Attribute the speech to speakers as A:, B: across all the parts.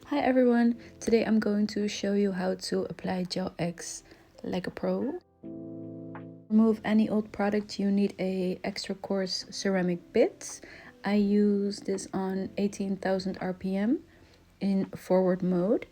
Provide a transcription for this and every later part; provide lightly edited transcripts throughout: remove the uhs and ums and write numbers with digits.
A: Hi everyone, today I'm going to show you how to apply Gel X like a pro. Remove any old product, you need a extra coarse ceramic bit. I use this on 18,000 RPM in forward mode.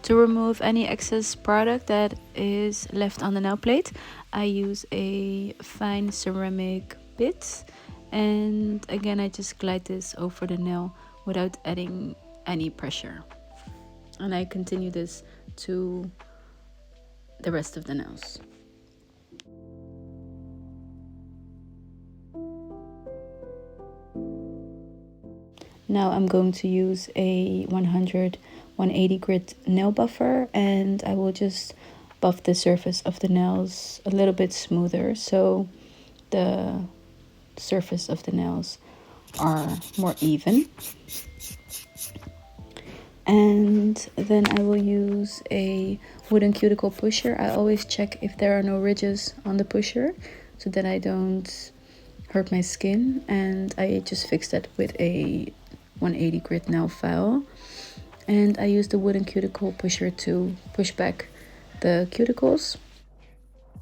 A: To remove any excess product that is left on the nail plate, I use a fine ceramic bit, and again I just glide this over the nail without adding any pressure. And I continue this to the rest of the nails. Now I'm going to use a 180 grit nail buffer, and I will just buff the surface of the nails a little bit smoother so the surface of the nails are more even. And then I will use a wooden cuticle pusher. I always check if there are no ridges on the pusher so that I don't hurt my skin, and I just fix that with a 180 grit nail file. And I use the wooden cuticle pusher to push back the cuticles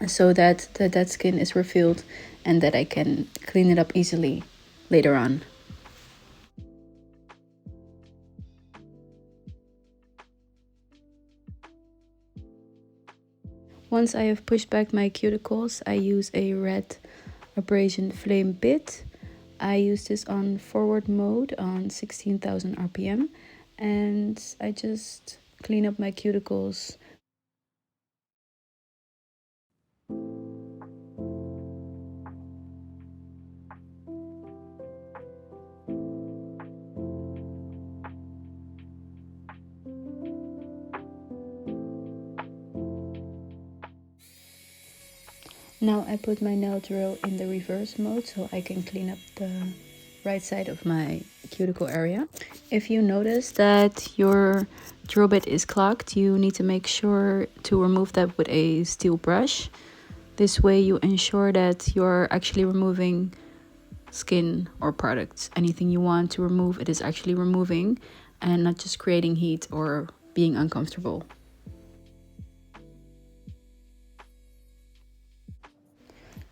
A: so that the dead skin is revealed and that I can clean it up easily later on. Once I have pushed back my cuticles, I use a red Abrasion Flame Bit. I use this on forward mode on 16,000 RPM, and I just clean up my cuticles. Now I put my nail drill in the reverse mode so I can clean up the right side of my cuticle area. If you notice that your drill bit is clogged, you need to make sure to remove that with a steel brush. This way you ensure that you're actually removing skin or products. Anything you want to remove, it is actually removing and not just creating heat or being uncomfortable.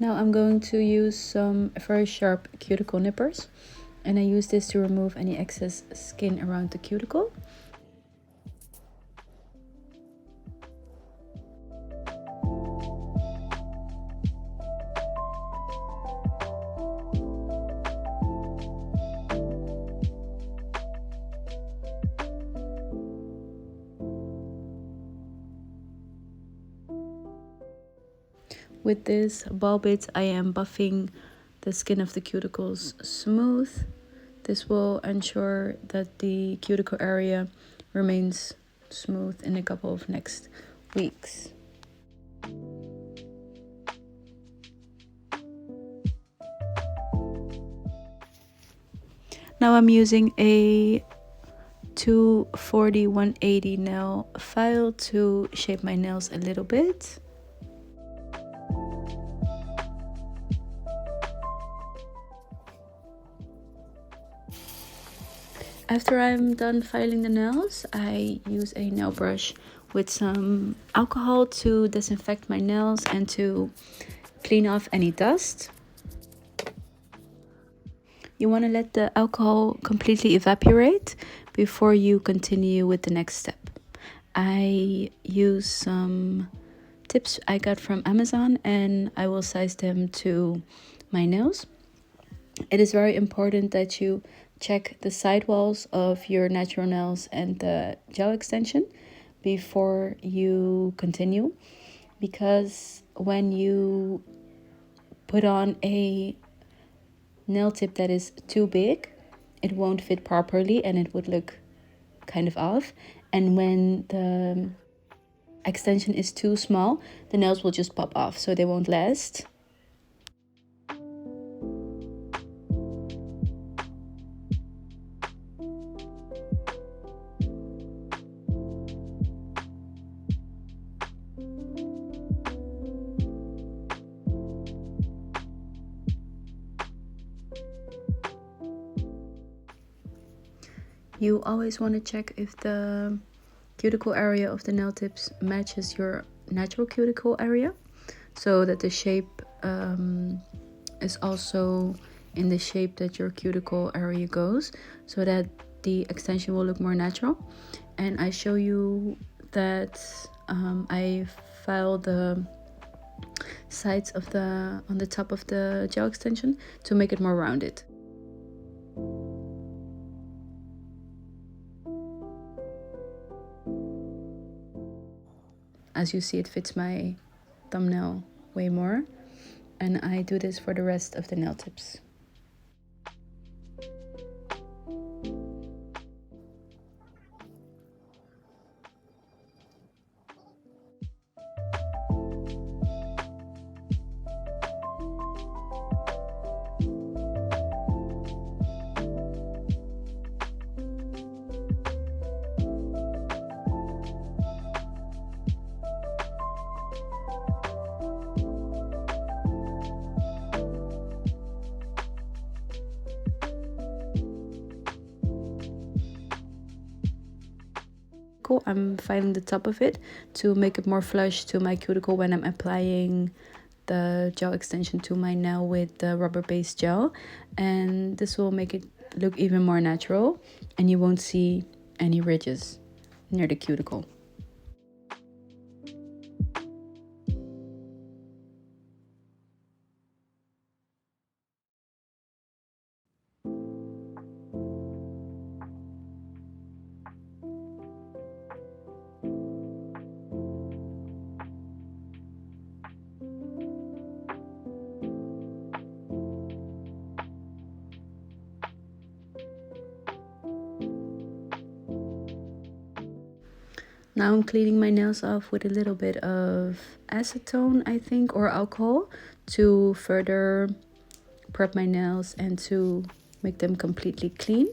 A: Now I'm going to use some very sharp cuticle nippers, and I use this to remove any excess skin around the cuticle. With this ball bit, I am buffing the skin of the cuticles smooth. This will ensure that the cuticle area remains smooth in a couple of next weeks. Now I'm using a 240-180 nail file to shape my nails a little bit. After I'm done filing the nails, I use a nail brush with some alcohol to disinfect my nails and to clean off any dust. You want to let the alcohol completely evaporate before you continue with the next step. I use some tips I got from Amazon, and I will size them to my nails. It is very important that you check the sidewalls of your natural nails and the gel extension before you continue, because when you put on a nail tip that is too big, it won't fit properly and it would look kind of off. And when the extension is too small, the nails will just pop off, so they won't last. You always want to check if the cuticle area of the nail tips matches your natural cuticle area, so that the shape is also in the shape that your cuticle area goes, so that the extension will look more natural. And I show you that I file the sides of on the top of the gel extension to make it more rounded. As you see, it fits my thumbnail way more, and I do this for the rest of the nail tips. I'm filing the top of it to make it more flush to my cuticle when I'm applying the gel extension to my nail with the rubber-based gel, and this will make it look even more natural and you won't see any ridges near the cuticle. Now I'm cleaning my nails off with a little bit of acetone, I think, or alcohol, to further prep my nails and to make them completely clean.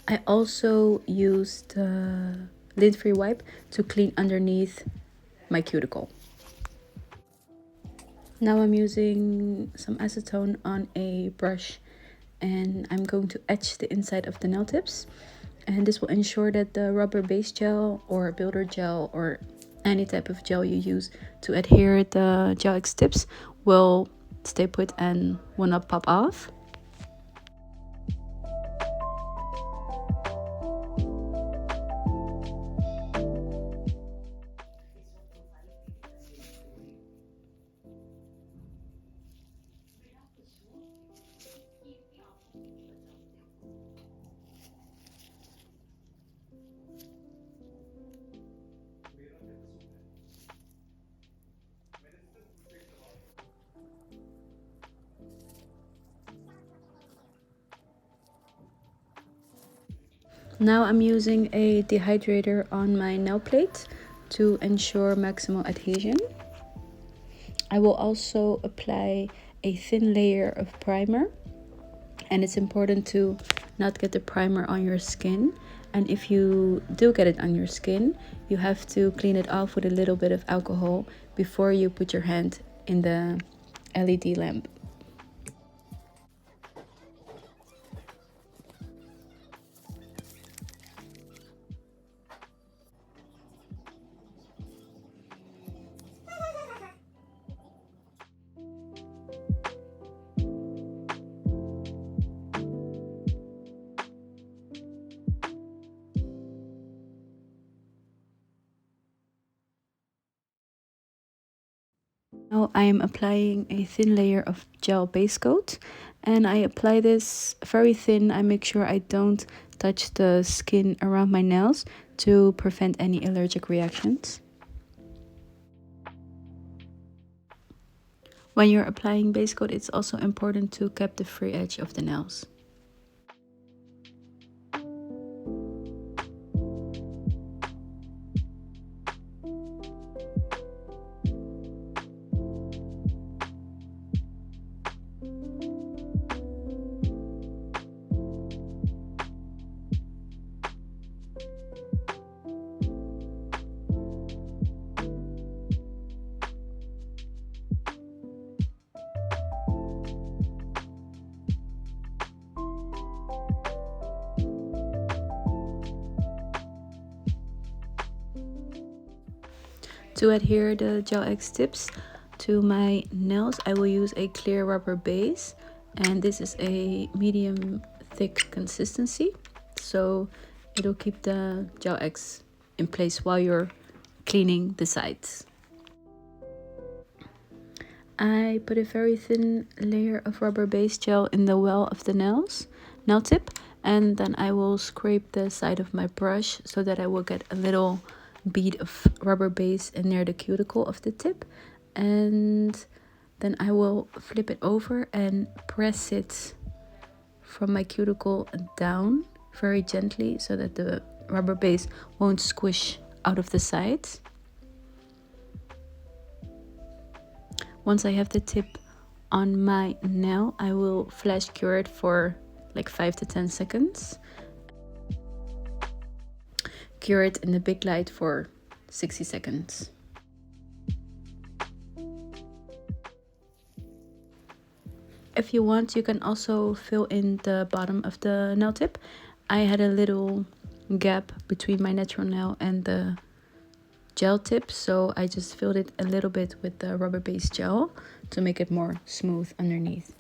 A: I also used the lint-free wipe to clean underneath my cuticle. Now I'm using some acetone on a brush and I'm going to etch the inside of the nail tips. And this will ensure that the rubber-based gel or builder gel or any type of gel you use to adhere the gel X tips will stay put and will not pop off. Now I'm using a dehydrator on my nail plate to ensure maximal adhesion. I will also apply a thin layer of primer, and it's important to not get the primer on your skin, and if you do get it on your skin, you have to clean it off with a little bit of alcohol before you put your hand in the LED lamp. Now I am applying a thin layer of gel base coat, and I apply this very thin. I make sure I don't touch the skin around my nails to prevent any allergic reactions. When you're applying base coat, it's also important to keep the free edge of the nails. To adhere the gel X tips to my nails, I will use a clear rubber base, and this is a medium thick consistency, so it'll keep the gel X in place while you're cleaning the sides. I put a very thin layer of rubber base gel in the well of the nail tip, and then I will scrape the side of my brush so that I will get a little bead of rubber base near the cuticle of the tip, and then I will flip it over and press it from my cuticle down very gently so that the rubber base won't squish out of the sides. Once I have the tip on my nail, I will flash cure it for like 5 to 10 seconds. Cure it in the big light for 60 seconds. If you want, you can also fill in the bottom of the nail tip. I had a little gap between my natural nail and the gel tip, so I just filled it a little bit with the rubber base gel to make it more smooth underneath.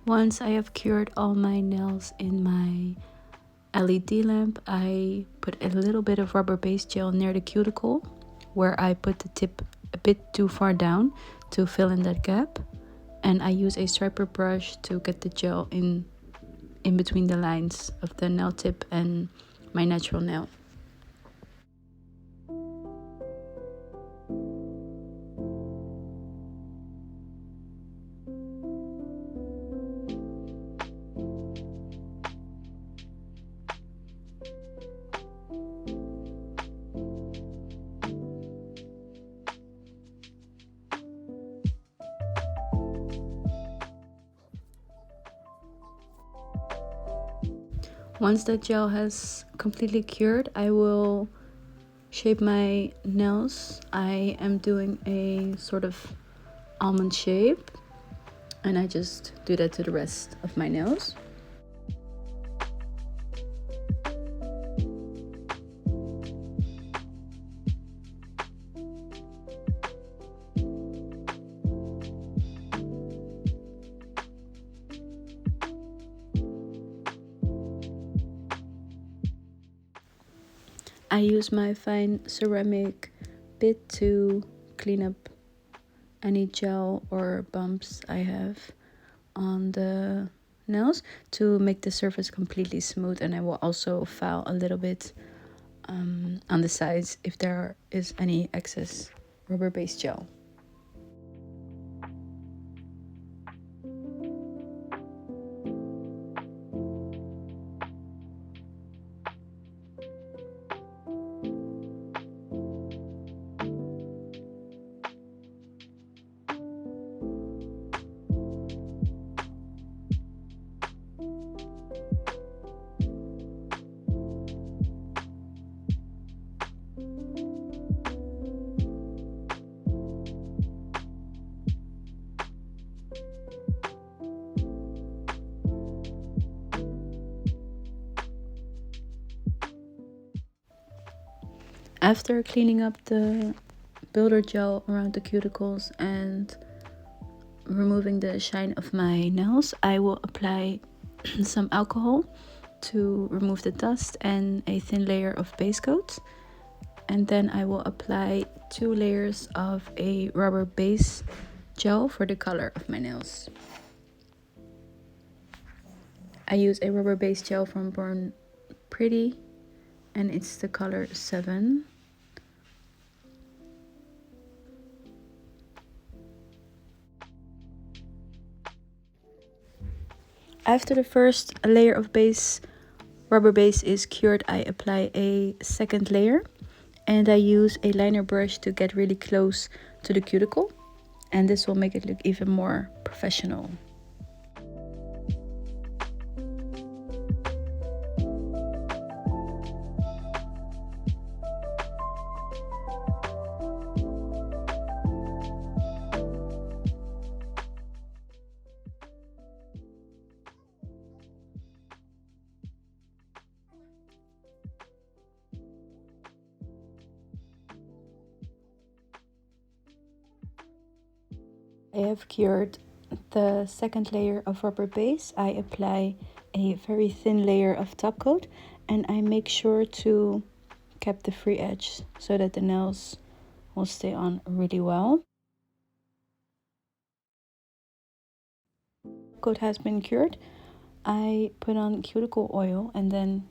A: Once I have cured all my nails in my LED lamp, I put a little bit of rubber base gel near the cuticle where I put the tip a bit too far down to fill in that gap, and I use a striper brush to get the gel in between the lines of the nail tip and my natural nail. Once the gel has completely cured, I will shape my nails. I am doing a sort of almond shape, and I just do that to the rest of my nails. I use my fine ceramic bit to clean up any gel or bumps I have on the nails to make the surface completely smooth, and I will also file a little bit on the sides if there is any excess rubber-based gel. After cleaning up the builder gel around the cuticles and removing the shine of my nails, I will apply some alcohol to remove the dust and a thin layer of base coat. And then I will apply 2 layers of a rubber base gel for the color of my nails. I use a rubber base gel from Born Pretty and it's the color 7. After the first layer of rubber base is cured, I apply a second layer and I use a liner brush to get really close to the cuticle, and this will make it look even more professional. I have cured the second layer of rubber base. I apply a very thin layer of top coat and I make sure to keep the free edge so that the nails will stay on really well. Coat has been cured. I put on cuticle oil and then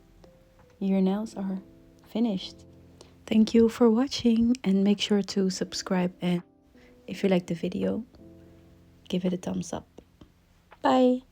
A: your nails are finished. Thank you for watching and make sure to subscribe, and if you like the video, give it a thumbs up. Bye!